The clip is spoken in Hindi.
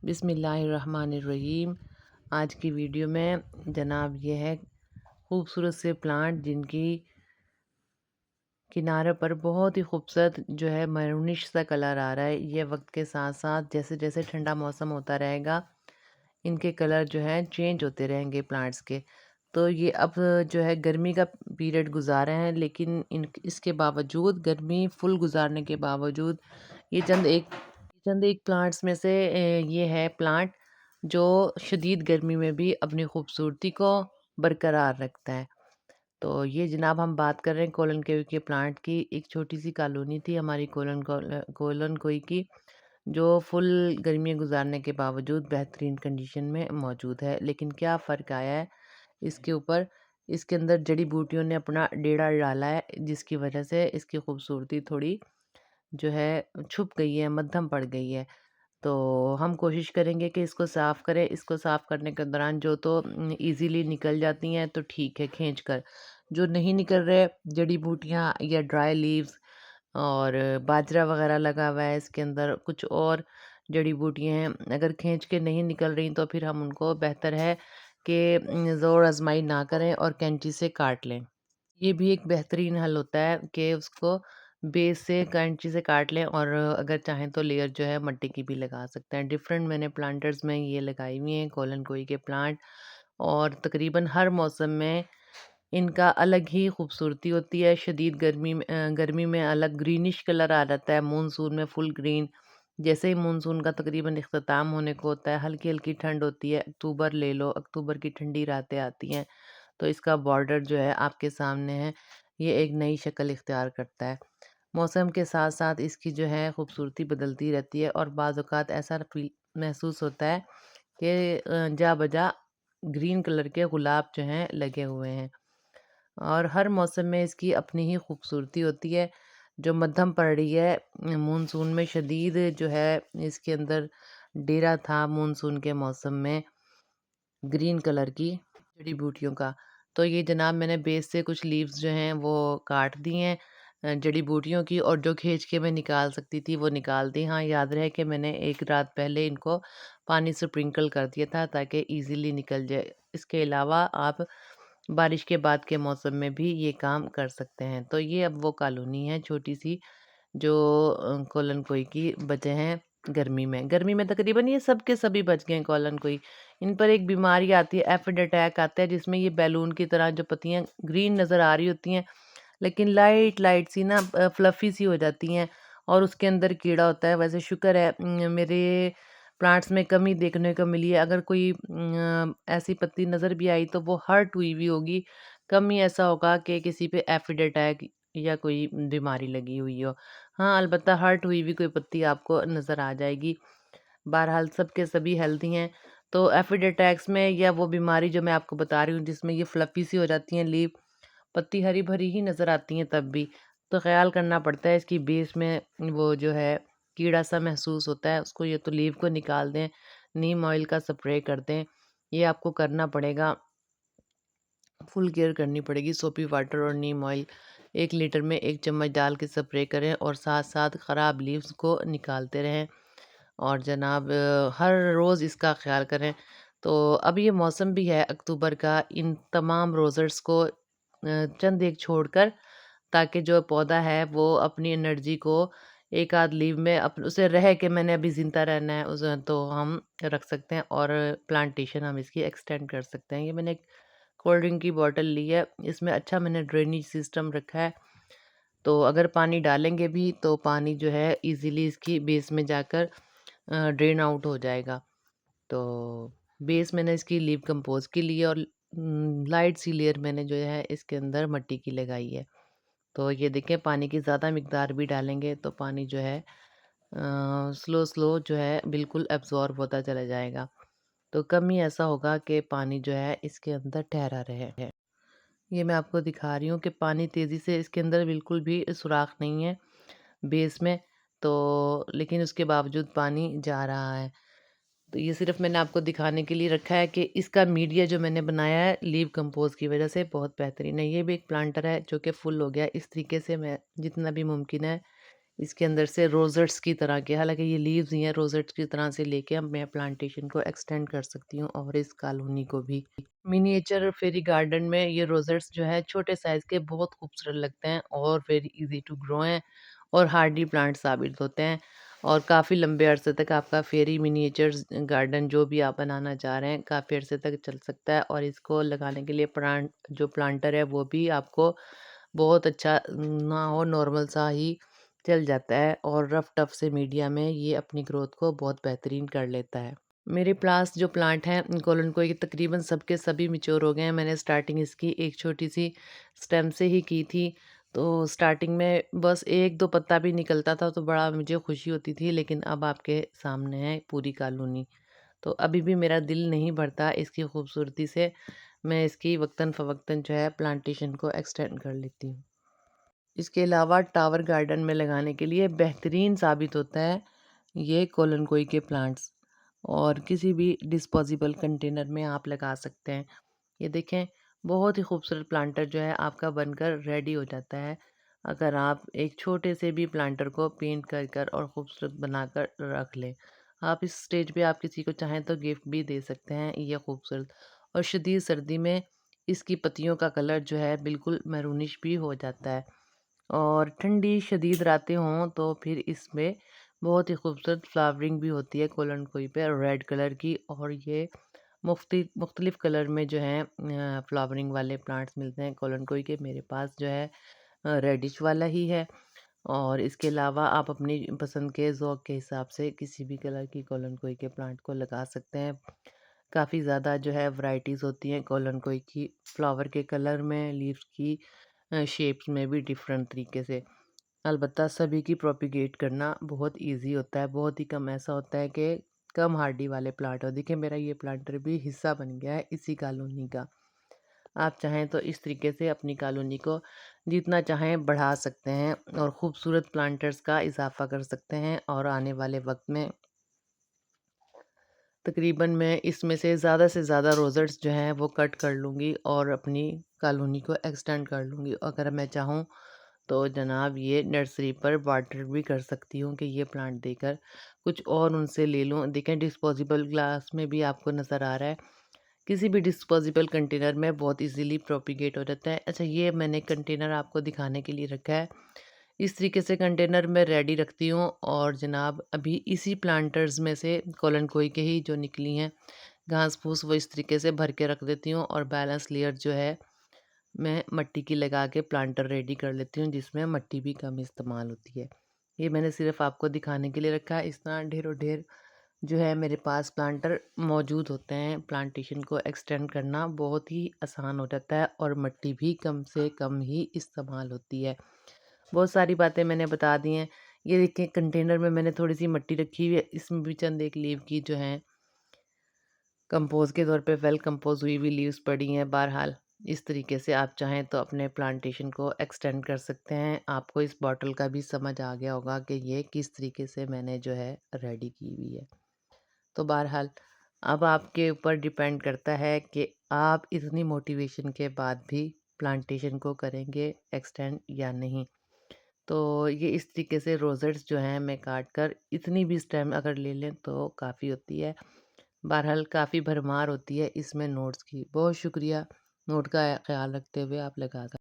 बिस्मिल्लाहिर्रहमानिर्रहीम। आज की वीडियो में जनाब ये है खूबसूरत से प्लांट जिनकी किनारे पर बहुत ही खूबसूरत जो है मैरूनिश सा कलर आ रहा है। ये वक्त के साथ साथ जैसे जैसे ठंडा मौसम होता रहेगा इनके कलर जो है चेंज होते रहेंगे प्लांट्स के। तो ये अब जो है गर्मी का पीरियड गुजारे हैं, लेकिन इन इसके बावजूद गर्मी फुल गुजारने के बावजूद ये चंद एक प्लांट्स में से ये है प्लांट जो शदीद गर्मी में भी अपनी खूबसूरती को बरकरार रखता है। तो ये जनाब हम बात कर रहे हैं कोलन कोई के प्लांट की। एक छोटी सी कॉलोनी थी हमारी कोलन कोई की, जो फुल गर्मियाँ गुजारने के बावजूद बेहतरीन कंडीशन में मौजूद है। लेकिन क्या फ़र्क आया है इसके ऊपर, इसके अंदर जड़ी बूटियों ने अपना डेरा डाला है, जिसकी वजह से इसकी खूबसूरती थोड़ी जो है छुप गई है, मद्धम पड़ गई है। तो हम कोशिश करेंगे कि इसको साफ़ करें। इसको साफ़ करने के दौरान जो तो ईज़िली निकल जाती हैं तो ठीक है खींच कर, जो नहीं निकल रहे जड़ी बूटियाँ या ड्राई लीव्स और बाजरा वगैरह लगा हुआ है इसके अंदर, कुछ और जड़ी बूटियाँ हैं, अगर खींच के नहीं निकल रही तो फिर हम उनको बेहतर है कि ज़ोर आजमाई ना करें और कैंची से काट लें। ये भी एक बेहतरीन हल होता है कि उसको बेस से कैंची से काट लें, और अगर चाहें तो लेयर जो है मिट्टी की भी लगा सकते हैं। डिफरेंट मैंने प्लांटर्स में ये लगाई हुई हैं कोलन कोई के प्लांट, और तकरीबन हर मौसम में इनका अलग ही खूबसूरती होती है। शदीद गर्मी में अलग ग्रीनिश कलर आ जाता है, मानसून में फुल ग्रीन। जैसे ही मानसून का तकरीबन इख्तिताम होने को होता है, हल्की हल्की ठंड होती है, अक्टूबर ले लो, अक्टूबर की ठंडी रातें आती हैं तो इसका बॉर्डर जो है आपके सामने है, ये एक नई शक्ल इख्तियार करता है। मौसम के साथ साथ इसकी जो है खूबसूरती बदलती रहती है, और बाज़ औक़ात ऐसा फील महसूस होता है कि जा बजा ग्रीन कलर के गुलाब जो हैं लगे हुए हैं। और हर मौसम में इसकी अपनी ही खूबसूरती होती है। जो मद्धम पड़ रही है मानसून में, शदीद जो है इसके अंदर डेरा था मानसून के मौसम में ग्रीन कलर की जड़ी बूटियों का। तो ये जनाब मैंने बेस से कुछ लीव्स जो हैं वो काट दी हैं जड़ी बूटियों की, और जो खींच के मैं निकाल सकती थी वो निकाल दी। हाँ, याद रहे कि मैंने एक रात पहले इनको पानी से स्प्रिंकल कर दिया था ताकि इजीली निकल जाए। इसके अलावा आप बारिश के बाद के मौसम में भी ये काम कर सकते हैं। तो ये अब वो कॉलोनी है छोटी सी जो कोलन कोई की बचे हैं गर्मी में। गर्मी में तकरीबन ये सब के सभी बच गए हैं कोलन कोई। इन पर एक बीमारी आती है, एफिड अटैक आता है, जिसमें ये बैलून की तरह जो पत्तियाँ ग्रीन नज़र आ रही होती हैं, लेकिन लाइट लाइट सी ना फ्लफ़ी सी हो जाती हैं, और उसके अंदर कीड़ा होता है। वैसे शुक्र है मेरे प्लांट्स में कमी देखने को मिली है। अगर कोई ऐसी पत्ती नज़र भी आई तो वो हर्ट हुई हुई होगी। कम ही ऐसा होगा कि किसी पे एफिड अटैक या कोई बीमारी लगी हुई हो। हाँ, अलबत्ता हर्ट हुई हुई कोई पत्ती आपको नज़र आ जाएगी। बहरहाल सब के सभी हेल्दी हैं। तो एफिड अटैक्स में या वो बीमारी जो मैं आपको बता रही हूँ जिसमें ये फ्लफ़ी सी हो जाती हैं लीफ, पत्ती हरी-भरी ही नज़र आती हैं तब भी, तो ख़्याल करना पड़ता है इसकी बेस में वो जो है कीड़ा-सा महसूस होता है, उसको या तो लीफ को निकाल दें, नीम ऑयल का स्प्रे कर दें। ये आपको करना पड़ेगा, फुल केयर करनी पड़ेगी। सोपी वाटर और नीम ऑयल 1 लीटर में 1 चम्मच डाल के स्प्रे करें, और साथ-साथ ख़राब लीव्स को निकालते रहें, और जनाब हर रोज़ इसका ख़्याल करें। तो अब ये मौसम भी है अक्टूबर का, इन तमाम रोज़र्स को चंद एक छोड़कर, ताकि जो पौधा है वो अपनी एनर्जी को एक आध लीव में उसे रहे कि मैंने अभी ज़िंदा रहना है उसे, तो हम रख सकते हैं, और प्लांटेशन हम इसकी एक्सटेंड कर सकते हैं। ये मैंने एक कोल्ड ड्रिंक की बॉटल ली है, इसमें अच्छा मैंने ड्रेनेज सिस्टम रखा है, तो अगर पानी डालेंगे भी तो पानी जो है इजीली इसकी बेस में जाकर ड्रेन आउट हो जाएगा। तो बेस मैंने इसकी लीव कंपोज की ली है, और लाइट सी लेयर मैंने जो है इसके अंदर मिट्टी की लगाई है। तो ये देखें, पानी की ज़्यादा मिकदार भी डालेंगे तो पानी जो है स्लो स्लो जो है बिल्कुल एब्जॉर्ब होता चला जाएगा। तो कम ही ऐसा होगा कि पानी जो है इसके अंदर ठहरा रहे। ये मैं आपको दिखा रही हूँ कि पानी तेज़ी से इसके अंदर बिल्कुल भी सुराख नहीं है बेस में, तो लेकिन उसके बावजूद पानी जा रहा है। तो ये सिर्फ़ मैंने आपको दिखाने के लिए रखा है कि इसका मीडिया जो मैंने बनाया है लीव कंपोज़ की वज़ह से बहुत बेहतरीन है। ये भी एक प्लांटर है जो कि फुल हो गया। इस तरीके से मैं जितना भी मुमकिन है इसके अंदर से रोज़ेट्स की तरह के, हालाँकि ये लीव्स ही हैं, रोज़ेट्स की तरह से लेके अब मैं प्लांटेशन को एक्सटेंड कर सकती हूँ और इस कॉलोनी को भी। मिनिएचर फेरी गार्डन में ये रोज़ेट्स जो है छोटे साइज़ के बहुत खूबसूरत लगते हैं और वेरी ईज़ी टू ग्रो हैं और हार्डी प्लांट साबित होते हैं और काफ़ी लंबे अरसे तक आपका फेरी मिनिएचर्स गार्डन जो भी आप बनाना चाह रहे हैं, काफ़ी अरसे तक चल सकता है और इसको लगाने के लिए प्लांटर है वो भी आपको बहुत अच्छा ना हो, नॉर्मल सा ही चल जाता है और रफ टफ से मीडिया में ये अपनी ग्रोथ को बहुत बेहतरीन कर लेता है। मेरे पास जो प्लांट हैं कोलन को ये तकरीबन सबके सभी मैच्योर हो गए हैं। मैंने स्टार्टिंग इसकी एक छोटी-सी स्टेम से ही की थी। तो स्टार्टिंग में बस 1-2 पत्ता भी निकलता था तो बड़ा मुझे खुशी होती थी, लेकिन अब आपके सामने है पूरी कॉलोनी। तो अभी भी मेरा दिल नहीं भरता इसकी खूबसूरती से। मैं इसकी वक़्तन-फ़वक़्तन जो है प्लांटेशन को एक्सटेंड कर लेती हूँ। इसके अलावा टावर गार्डन में लगाने के लिए बेहतरीन साबित होता है ये कोलन के प्लांट्स और किसी भी डिस्पोजेबल कंटेनर में आप लगा सकते हैं। ये देखें, बहुत ही खूबसूरत प्लांटर जो है आपका बनकर रेडी हो जाता है अगर आप एक छोटे से भी प्लांटर को पेंट कर कर और खूबसूरत बनाकर रख लें। आप इस स्टेज पे आप किसी को चाहें तो गिफ्ट भी दे सकते हैं ये खूबसूरत। और शदीद सर्दी में इसकी पत्तियों का कलर जो है बिल्कुल मैरूनिश भी हो जाता है और ठंडी शदीद रातें हों तो फिर इसमें बहुत ही खूबसूरत फ्लावरिंग भी होती है कोलन कोई पे रेड कलर की और ये मुख्तलिफ कलर में जो है फ्लावरिंग वाले प्लांट्स मिलते हैं कोलन कोई के। मेरे पास जो है रेडिश वाला ही है और इसके अलावा आप अपनी पसंद के ज़ौक़ के हिसाब से किसी भी कलर की कोलन कोई के प्लांट को लगा सकते हैं। काफ़ी ज़्यादा जो है वैराइटीज़ होती हैं कोलन कोई की, फ्लावर के कलर में, लीव्स की शेप्स में भी डिफरेंट तरीके से। अलबत्ता सभी की प्रोपिगेट करना बहुत ईज़ी होता है, बहुत ही कम ऐसा होता है कि कम हार्डी वाले प्लांट हो। देखिए मेरा ये प्लांटर भी हिस्सा बन गया है इसी कॉलोनी का। आप चाहें तो इस तरीके से अपनी कॉलोनी को जितना चाहें बढ़ा सकते हैं और खूबसूरत प्लांटर्स का इजाफ़ा कर सकते हैं और आने वाले वक़्त में तकरीबन मैं इसमें से ज़्यादा रोज़ेट्स जो हैं वो कट कर लूँगी और अपनी कॉलोनी को एक्सटेंड कर लूँगी। अगर मैं चाहूँ तो जनाब ये नर्सरी पर बार्टर भी कर सकती हूँ कि ये प्लांट देकर कुछ और उनसे ले लूँ। देखें डिस्पोजेबल ग्लास में भी आपको नज़र आ रहा है, किसी भी डिस्पोजेबल कंटेनर में बहुत इजीली प्रोपिगेट हो जाता है। अच्छा, ये मैंने कंटेनर आपको दिखाने के लिए रखा है। इस तरीके से कंटेनर मैं रेडी रखती हूँ और जनाब अभी इसी प्लांटर्स में से कोलन कोई के ही जो निकली हैं घास फूस वो इस तरीके से भर के रख देती हूँ और बैलेंस लेयर जो है मैं मिट्टी की लगा के प्लांटर रेडी कर लेती हूँ जिसमें मिट्टी भी कम इस्तेमाल होती है। ये मैंने सिर्फ आपको दिखाने के लिए रखा है। इस तरह ढेरों ढेर जो है मेरे पास प्लांटर मौजूद होते हैं। प्लांटेशन को एक्सटेंड करना बहुत ही आसान हो जाता है और मिट्टी भी कम से कम ही इस्तेमाल होती है। बहुत सारी बातें मैंने बता दी हैं। ये देखिए कंटेनर में मैंने थोड़ी सी मिट्टी रखी हुई है, इसमें भी चंद एक लीव की जो है कंपोज़ के तौर पे वेल कंपोज़ हुई हुई लीव्स पड़ी हैं। बहरहाल इस तरीके से आप चाहें तो अपने प्लांटेशन को एक्सटेंड कर सकते हैं। आपको इस बॉटल का भी समझ आ गया होगा कि ये किस तरीके से मैंने जो है रेडी की हुई है। तो बहरहाल अब आपके ऊपर डिपेंड करता है कि आप इतनी मोटिवेशन के बाद भी प्लांटेशन को करेंगे एक्सटेंड या नहीं। तो ये इस तरीके से रोज़ेट्स जो हैं मैं काट कर इतनी भी स्टेम अगर ले लें तो काफ़ी होती है। बहरहाल काफ़ी भरमार होती है इसमें नोट्स की। बहुत शुक्रिया, नोट का ख़्याल रखते हुए आप लगा